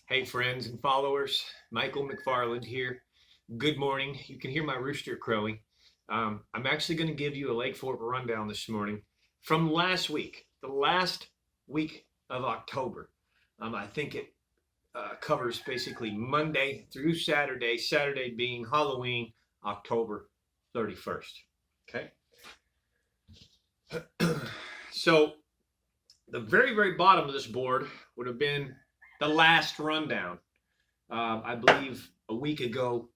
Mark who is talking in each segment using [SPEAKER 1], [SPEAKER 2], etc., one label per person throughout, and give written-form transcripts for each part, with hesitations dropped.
[SPEAKER 1] Hey friends and followers, Michael McFarland here. Good morning. You can hear my rooster crowing. I'm actually going to give you a Lake Fork rundown this morning from last week, the last week of October. I think it covers basically Monday through Saturday, Saturday being Halloween, October 31st. Okay? So the very, very bottom of this board would have been the last rundown. I believe a week ago,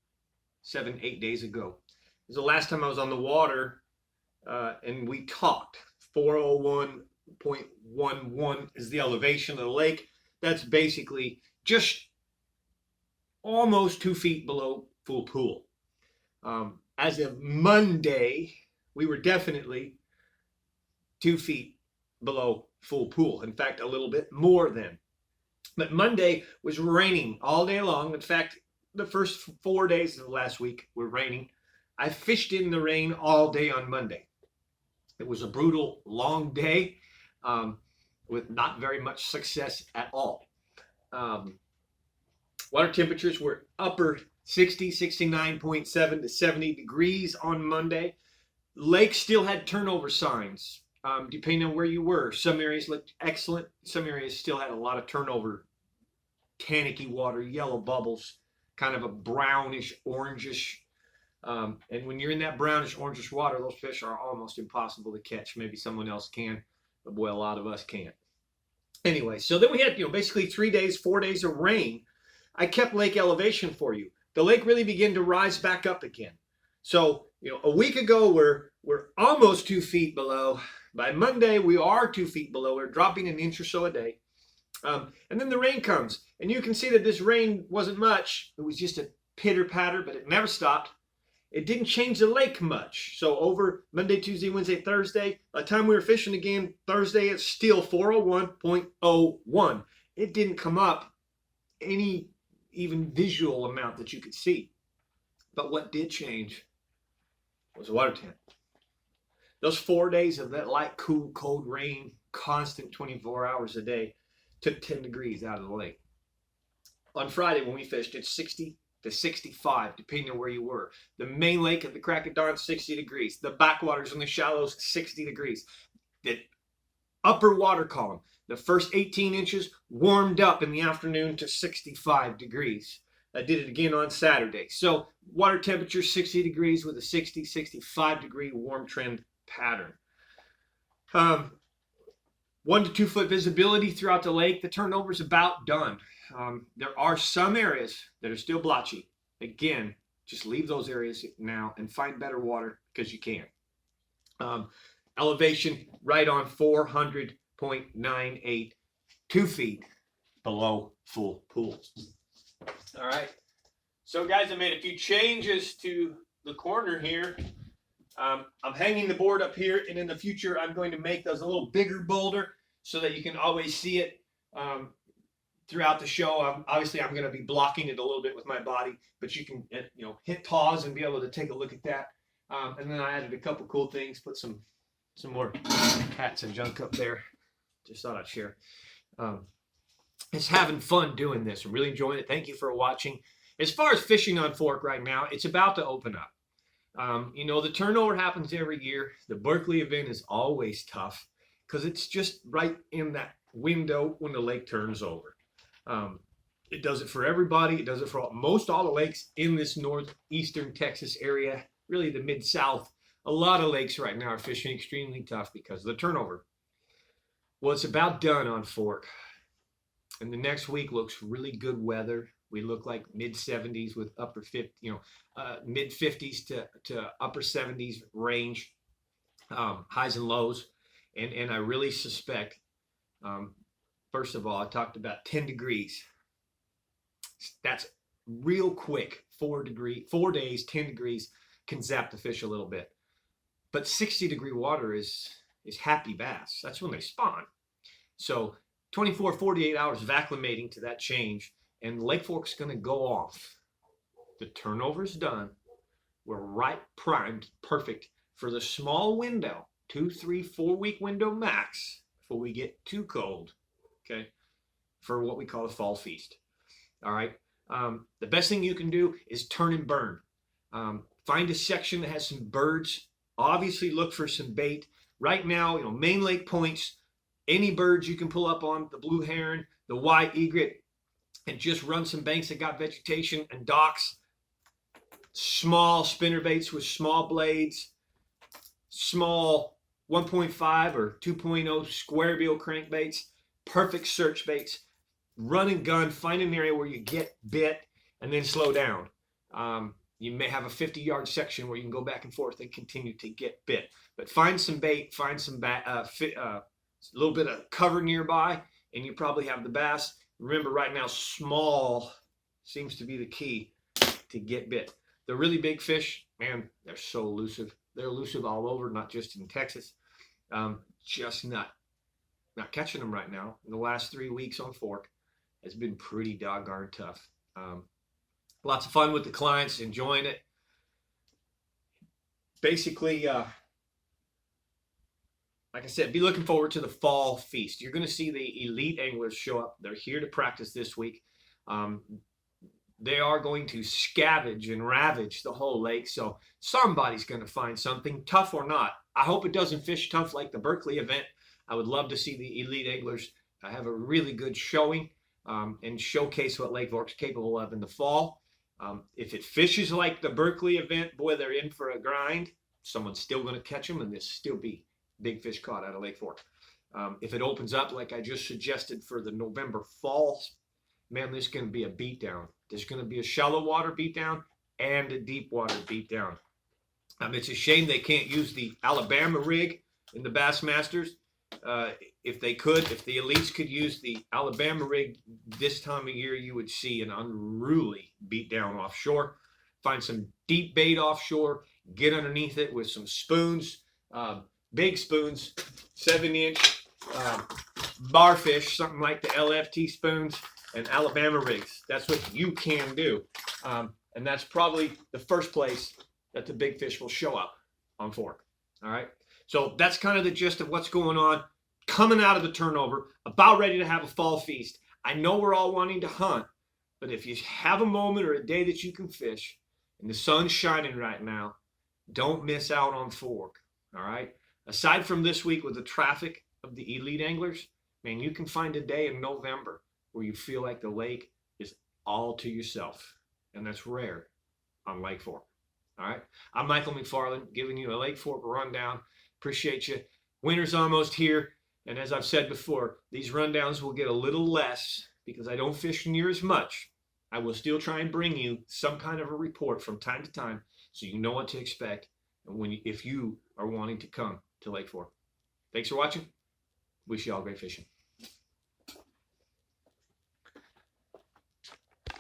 [SPEAKER 1] 7, 8 days ago. It was the last time I was on the water and we talked. 401.11 is the elevation of the lake. That's basically just almost 2 feet below full pool. As of Monday, we were definitely 2 feet below full pool. In fact, a little bit more than. But Monday was raining all day long. In fact, the first 4 days of last week were raining. I fished in the rain all day on Monday. It was a brutal, long day with not very much success at all. Water temperatures were upper 60, 69.7 to 70 degrees on Monday. Lake still had turnover signs. Depending on where you were, some areas looked excellent. Some areas still had a lot of turnover, tannicky water, yellow bubbles, kind of a brownish, orangish. And when you're in that brownish, orangish water, those fish are almost impossible to catch. Maybe someone else can, but boy, a lot of us can't. Anyway, so then we had, basically 3 days, 4 days of rain. I kept lake elevation for you. The lake really began to rise back up again. So, a week ago, we're almost 2 feet below. By Monday, we are 2 feet below. We're dropping an inch or so a day. And then the rain comes. And you can see that this rain wasn't much. It was just a pitter-patter, but it never stopped. It didn't change the lake much. So over Monday, Tuesday, Wednesday, Thursday, by the time we were fishing again, Thursday, it's still 401.01. It didn't come up any even visual amount that you could see. But what did change was the water temp. Those 4 days of that light, cool, cold rain, constant 24 hours a day, took 10 degrees out of the lake. On Friday when we fished, it's 60 to 65, depending on where you were. The main lake at the crack of dawn, 60 degrees. The backwaters and the shallows, 60 degrees. The upper water column, the first 18 inches, warmed up in the afternoon to 65 degrees. I did it again on Saturday. So water temperature 60 degrees with a 60, 65 degree warm trend pattern. 1 to 2 foot visibility throughout the lake. The turnover is about done. There are some areas that are still blotchy. Again, just leave those areas now and find better water because you can. Elevation right on 400.98, 2 feet below full pool. All right. So guys, I made a few changes to the corner here. I'm hanging the board up here, and in the future, I'm going to make those a little bigger boulder so that you can always see it throughout the show. Obviously, I'm going to be blocking it a little bit with my body, but you can, hit pause and be able to take a look at that. And then I added a couple cool things, put some more hats and junk up there. Just thought I'd share. It's having fun doing this. I'm really enjoying it. Thank you for watching. As far as fishing on Fork right now, it's about to open up. The turnover happens every year. The Berkeley event is always tough because it's just right in that window when the lake turns over. It does it for everybody. It does it for most all the lakes in this northeastern Texas area, really the mid-south. A lot of lakes right now are fishing extremely tough because of the turnover. Well, it's about done on Fork. And the next week looks really good weather. We look like mid-70s with upper 50, mid-50s to upper 70s range, highs and lows. And I really suspect, first of all, I talked about 10 degrees. That's real quick. 4 days, 10 degrees can zap the fish a little bit. But 60-degree water is happy bass. That's when they spawn. So 24, 48 hours of acclimating to that change, and Lake Fork's going to go off. The turnover's done. We're right primed, perfect for the small window, 2, 3, 4 week window max before we get too cold, okay, for what we call a fall feast. All right. The best thing you can do is turn and burn. Find a section that has some birds. Obviously look for some bait. Right now, main lake points, any birds you can pull up on, the blue heron, the white egret, and just run some banks that got vegetation and docks. Small spinner baits with small blades, small 1.5 or 2.0 square bill crankbaits, perfect search baits. Run and gun, find an area where you get bit, and then slow down. You may have a 50-yard section where you can go back and forth and continue to get bit. But find some bait, find some a little bit of cover nearby, and you probably have the bass. Remember, right now, small seems to be the key to get bit. The really big fish, man, they're so elusive. They're elusive all over, not just in Texas. Just not catching them right now. In the last 3 weeks on Fork has been pretty doggone tough. Lots of fun with the clients, enjoying it. Basically, like I said, be looking forward to the fall feast. You're going to see the elite anglers show up. They're here to practice this week. They are going to scavenge and ravage the whole lake, so somebody's going to find something, tough or not. I hope it doesn't fish tough like the Berkeley event. I would love to see the elite anglers have a really good showing and showcase what Lake Fork's capable of in the fall. If it fishes like the Berkeley event, boy, they're in for a grind. Someone's still going to catch them, and there'll still be big fish caught out of Lake Fork. If it opens up like I just suggested for the November fall, man, there's going to be a beatdown. There's going to be a shallow water beatdown and a deep water beatdown. It's a shame they can't use the Alabama rig in the Bassmasters. If the elites could use the Alabama rig this time of year, you would see an unruly beatdown offshore. Find some deep bait offshore, get underneath it with some spoons, big spoons, 7-inch barfish, something like the LFT spoons, and Alabama rigs. That's what you can do. And that's probably the first place that the big fish will show up on Fork. All right. So that's kind of the gist of what's going on. Coming out of the turnover, about ready to have a fall feast. I know we're all wanting to hunt, but if you have a moment or a day that you can fish, and the sun's shining right now, don't miss out on Fork. All right. Aside from this week with the traffic of the elite anglers, man, you can find a day in November where you feel like the lake is all to yourself. And that's rare on Lake Fork. All right. I'm Michael McFarland, giving you a Lake Fork rundown. Appreciate you. Winter's almost here. And as I've said before, these rundowns will get a little less because I don't fish near as much. I will still try and bring you some kind of a report from time to time so you know what to expect and if you are wanting to come to Lake Fork. Thanks for watching. Wish you all great fishing.